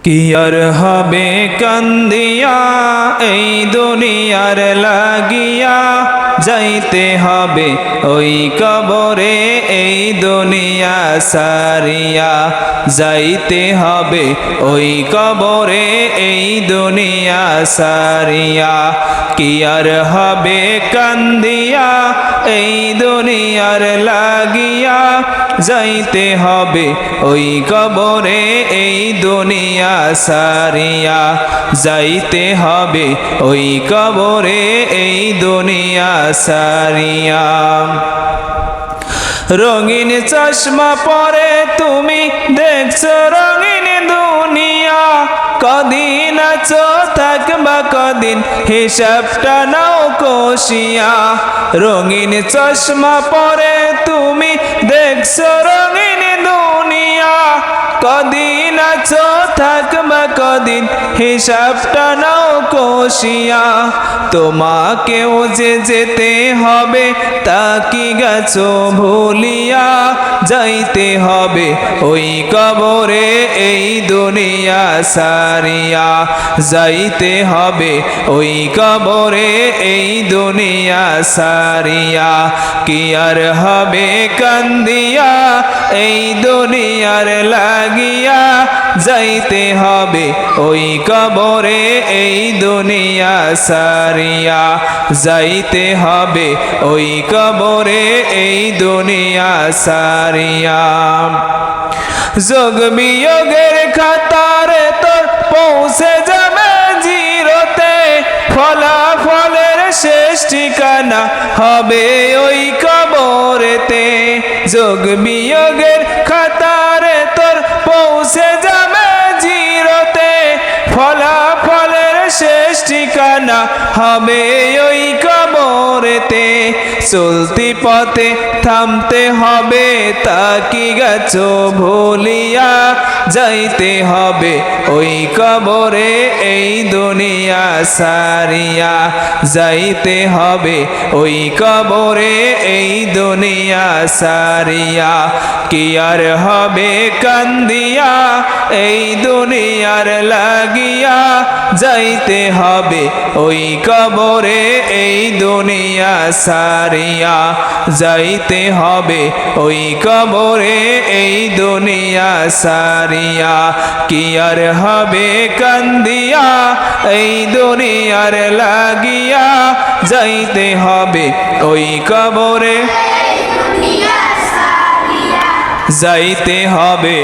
কি আর হবে কান্দিয়া এই দুনিয়ার লাগিয়া, যাইতে হবে ওই কবরে এই দুনিয়া সারিয়া, যাইতে হবে ওই কবরে এই দুনিয়া সারিয়া। কি আর হবে কান্দিয়া এই দুনিয়ার লাগিয়া, যাইতে হবে ওই কবরে এই দুনিয়া সারিয়া, যাইতে হবে ওই কবরে এই দুনিয়া সারিয়া। রঙিন চশমা পরে তুমি দেখছো রঙিন দুনিয়া, কদিন আছো থাকবা কদিন হিসাবটা নাও কষিয়া। রঙিন চশমা পরে তুমি দেখছো রঙিন দুনিয়া, কদিন আছো থাকবা কদিন হিসাবটা নাও কষিয়া। তোমাকেও যে যেতে হবে তা কি গেছো ভুলিয়া, যাইতে হবে ওই কবরে এই দুনিয়া সারিয়া, যাইতে হবে ওই কবরে এই দুনিয়া সারিয়া। কি আর হবে কান্দিয়া এই দুনিয়ার লাগিয়া, যাইতে হবে ওই কবরে এই দুনিয়া সারিয়া, যাইতে হবে ওই কবরে এই দুনিয়া সারিয়া। যোগ বিয়োগের খাতারে তোর পৌঁছে যাবে জিরোতে, ফলাফলের শেষ ঠিকানা হবে ওই কবরেতে। যোগ বিয়োগের খাতারে তোর পৌঁছে যাবে জিরোতে, ফলাফলের শেষ ঠিকানা হবে ওই কবরেতে। চলতি পথে থামতে হবে তা কি গেছো ভুলিয়া, যাইতে হবে ওই কবরে এই দুনিয়া সারিয়া, যাইতে হবে ওই কবরে এই দুনিয়া সারিয়া। কি আর হবে কান্দিয়া এই দুনিয়ার লাগিয়া, যাইতে হবে ওই কবরে এই দুনিয়া সারিয়া, যাইতে হবে ওই কবরে এই দুনিয়া সারিয়া। কি আর হবে কান্দিয়া এই দুনিয়ার লাগিয়া, যাইতে হবে ওই কবরে, যাইতে হবে।